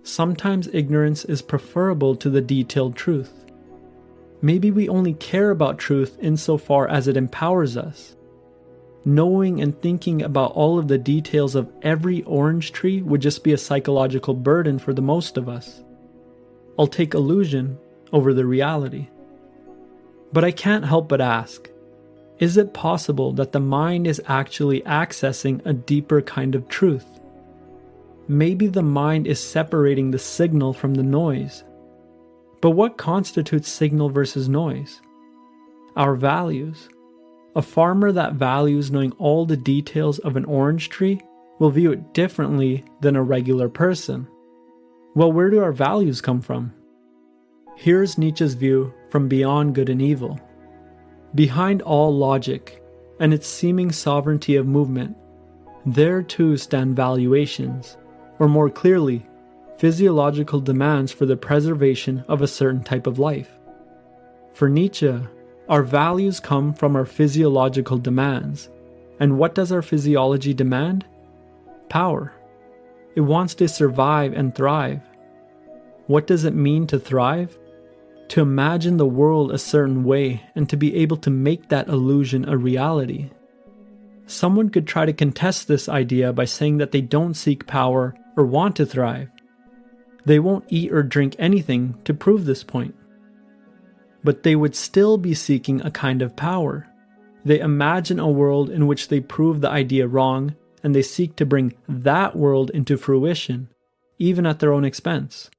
sometimes ignorance is preferable to the detailed truth. Maybe we only care about truth insofar as it empowers us. Knowing and thinking about all of the details of every orange tree would just be a psychological burden for the most of us. I'll take illusion over the reality. But I can't help but ask, is it possible that the mind is actually accessing a deeper kind of truth? Maybe the mind is separating the signal from the noise. But what constitutes signal versus noise? Our values. A farmer that values knowing all the details of an orange tree will view it differently than a regular person. Well, where do our values come from? Here's Nietzsche's view from beyond good and evil. Behind all logic and its seeming sovereignty of movement, there too stand valuations, or more clearly, physiological demands for the preservation of a certain type of life. For Nietzsche, our values come from our physiological demands. And what does our physiology demand? Power. It wants to survive and thrive. What does it mean to thrive? To imagine the world a certain way and to be able to make that illusion a reality. Someone could try to contest this idea by saying that they don't seek power or want to thrive. They won't eat or drink anything to prove this point. But they would still be seeking a kind of power. They imagine a world in which they prove the idea wrong, and they seek to bring that world into fruition, even at their own expense.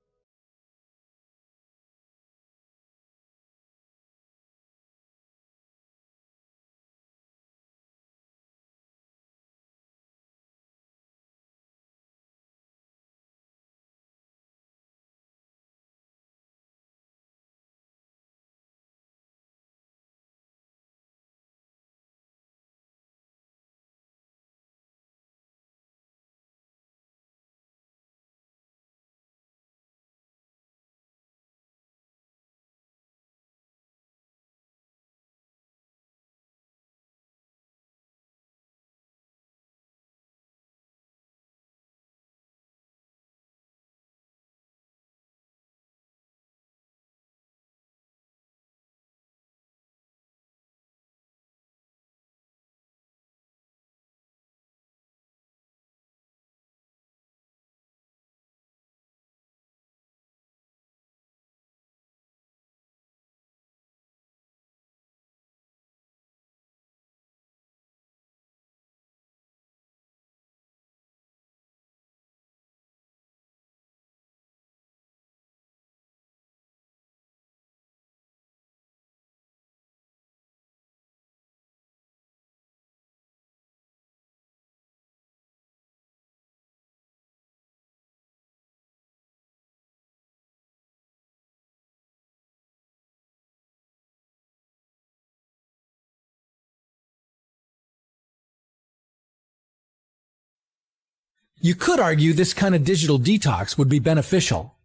You could argue this kind of digital detox would be beneficial.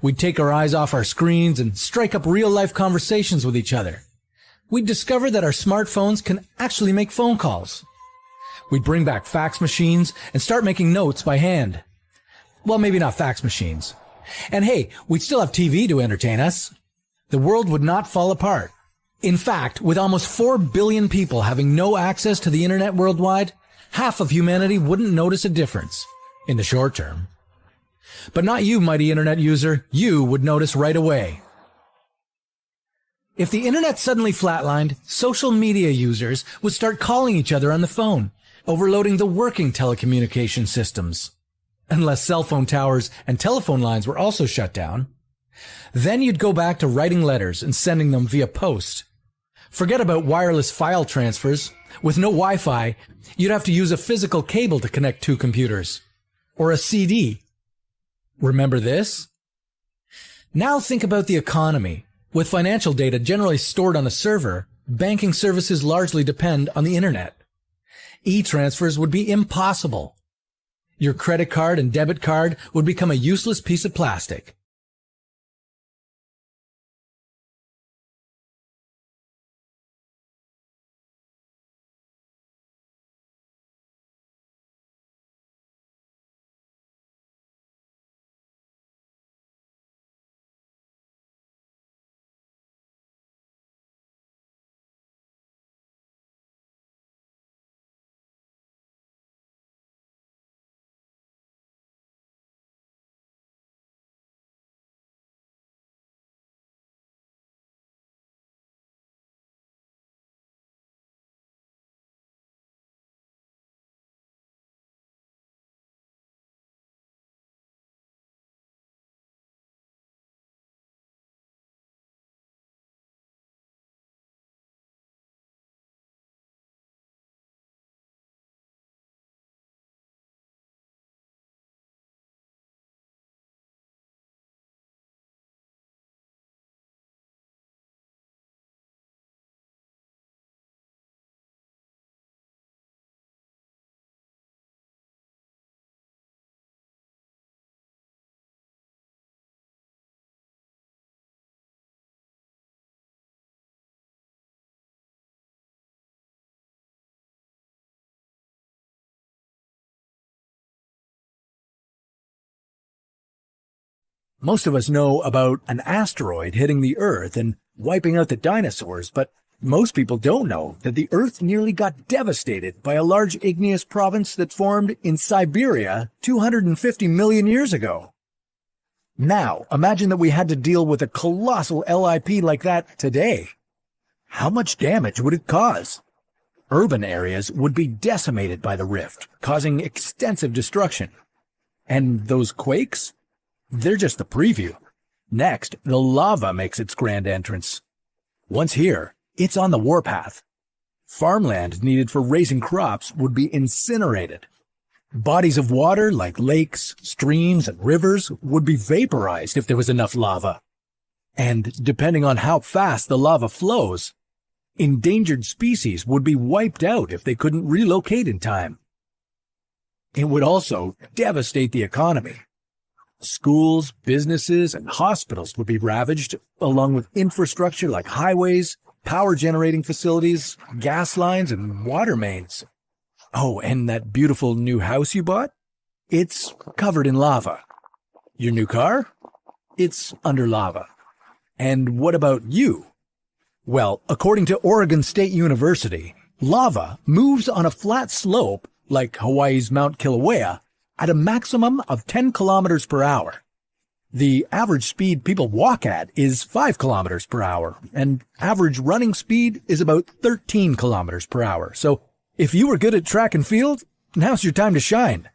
We'd take our eyes off our screens and strike up real-life conversations with each other. We'd discover that our smartphones can actually make phone calls. We'd bring back fax machines and start making notes by hand. Well, maybe not fax machines. And hey, we'd still have TV to entertain us. The world would not fall apart. In fact, with almost 4 billion people having no access to the internet worldwide, half of humanity wouldn't notice a difference in the short term. But not you, mighty internet user. You would notice right away. If the internet suddenly flatlined, social media users would start calling each other on the phone, overloading the working telecommunication systems. Unless cell phone towers and telephone lines were also shut down. Then you'd go back to writing letters and sending them via post. Forget about wireless file transfers. With no Wi-Fi, you'd have to use a physical cable to connect two computers. Or a CD. Remember this? Now think about the economy. With financial data generally stored on a server, banking services largely depend on the internet. E-transfers would be impossible. Your credit card and debit card would become a useless piece of plastic. Most of us know about an asteroid hitting the Earth and wiping out the dinosaurs, but most people don't know that the Earth nearly got devastated by a large igneous province that formed in Siberia 250 million years ago. Now, imagine that we had to deal with a colossal LIP like that today. How much damage would it cause? Urban areas would be decimated by the rift, causing extensive destruction. And those quakes? They're just the preview. Next, the lava makes its grand entrance. Once here, it's on the warpath. Farmland needed for raising crops would be incinerated. Bodies of water like lakes, streams, and rivers would be vaporized if there was enough lava. And depending on how fast the lava flows, endangered species would be wiped out if they couldn't relocate in time. It would also devastate the economy. Schools, businesses, and hospitals would be ravaged, along with infrastructure like highways, power generating facilities, gas lines, and water mains. Oh, and that beautiful new house you bought? It's covered in lava. Your new car? It's under lava. And what about you? Well, according to Oregon State University, lava moves on a flat slope, like Hawaii's Mount Kilauea, at a maximum of 10 kilometers per hour. The average speed people walk at is 5 kilometers per hour, and average running speed is about 13 kilometers per hour. So if you were good at track and field, now's your time to shine.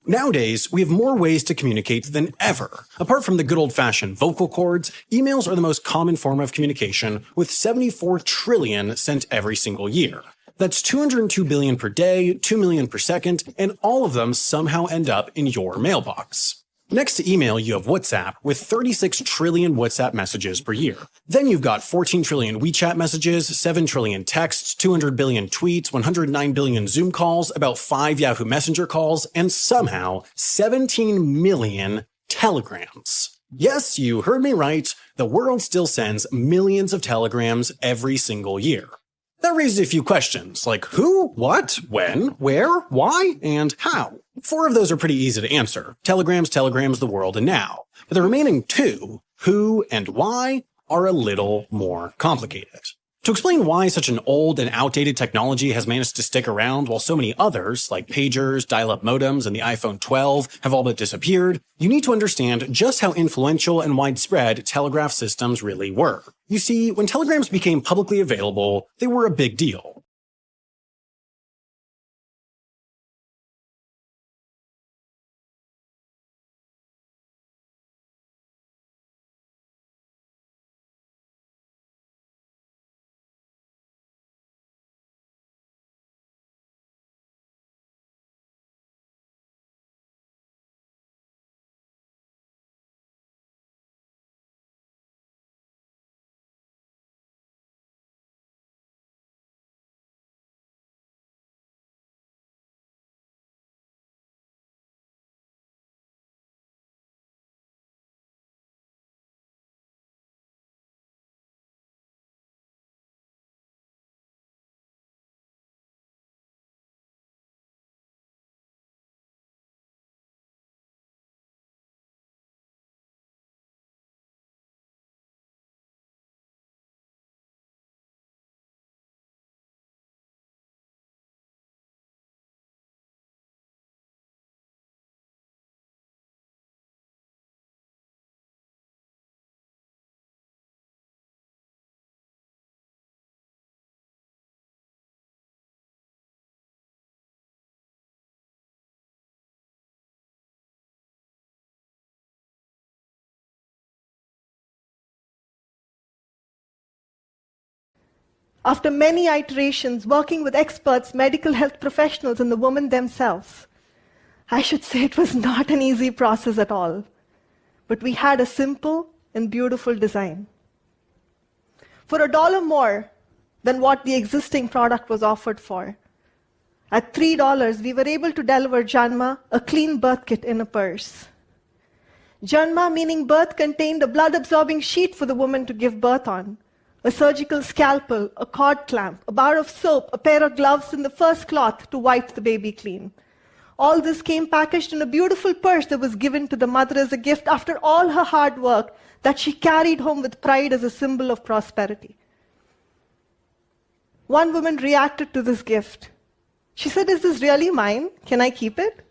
Nowadays, we have more ways to communicate than ever. Apart from the good old-fashioned vocal cords, emails are the most common form of communication, with 74 trillion sent every single year. That's 202 billion per day, 2 million per second, and all of them somehow end up in your mailbox. Next to email, you have WhatsApp, with 36 trillion WhatsApp messages per year. Then you've got 14 trillion WeChat messages, 7 trillion texts, 200 billion tweets, 109 billion Zoom calls, about 5 Yahoo Messenger calls, and somehow 17 million telegrams. Yes, you heard me right. The world still sends millions of telegrams every single year. That raises a few questions, like who, what, when, where, why, and how. 4 of those are pretty easy to answer. Telegrams, the world, and now. But the remaining 2, who and why, are a little more complicated. To explain why such an old and outdated technology has managed to stick around while so many others, like pagers, dial-up modems, and the iPhone 12, have all but disappeared, you need to understand just how influential and widespread telegraph systems really were. You see, when telegrams became publicly available, they were a big deal. after many iterations, working with experts, medical health professionals, and the women themselves. I should say it was not an easy process at all, but we had a simple and beautiful design. For $1 more than what the existing product was offered for, at $3, we were able to deliver Janma a clean birth kit in a purse. Janma, meaning birth, contained a blood-absorbing sheet for the woman to give birth on, a surgical scalpel, a cord clamp, a bar of soap, a pair of gloves, and the first cloth to wipe the baby clean. All this came packaged in a beautiful purse that was given to the mother as a gift after all her hard work that she carried home with pride as a symbol of prosperity. One woman reacted to this gift. She said, "Is this really mine? Can I keep it?"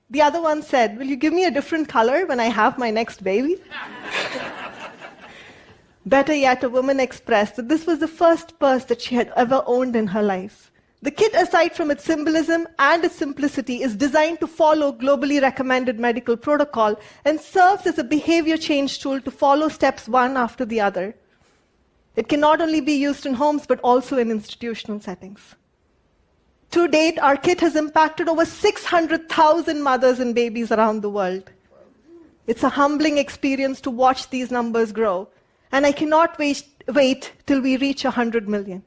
The other one said, "Will you give me a different color when I have my next baby?" Better yet, a woman expressed that this was the first purse that she had ever owned in her life. The kit, aside from its symbolism and its simplicity, is designed to follow globally recommended medical protocol and serves as a behavior change tool to follow steps one after the other. It can not only be used in homes, but also in institutional settings. To date, our kit has impacted over 600,000 mothers and babies around the world. It's a humbling experience to watch these numbers grow, and I cannot wait till we reach 100 million.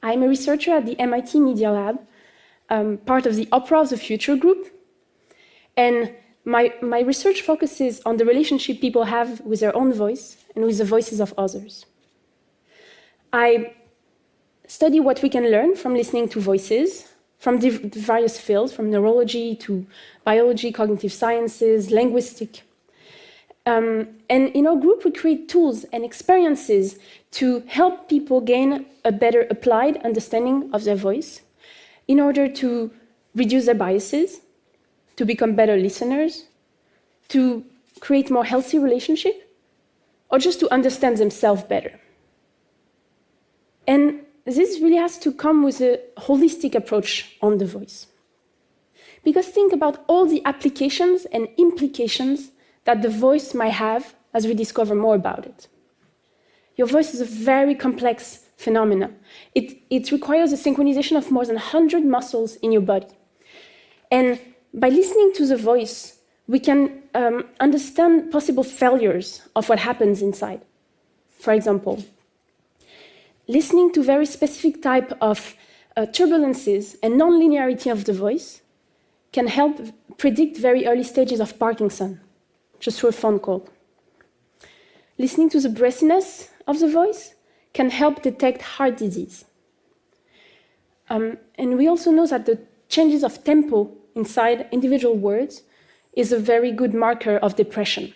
I'm a researcher at the MIT Media Lab, part of the Opera of the Future group. And my research focuses on the relationship people have with their own voice and with the voices of others. I study what we can learn from listening to voices from the various fields, from neurology to biology, cognitive sciences, linguistic. And in our group, we create tools and experiences to help people gain a better applied understanding of their voice in order to reduce their biases, to become better listeners, to create more healthy relationships, or just to understand themselves better. And this really has to come with a holistic approach on the voice. Because think about all the applications and implications that the voice might have as we discover more about it. Your voice is a very complex phenomenon. It requires a synchronization of more than 100 muscles in your body. And by listening to the voice, we can understand possible failures of what happens inside. For example, listening to very specific type of turbulences and non-linearity of the voice can help predict very early stages of Parkinson, just through a phone call. Listening to the breathiness of the voice can help detect heart disease. And we also know that the changes of tempo inside individual words is a very good marker of depression.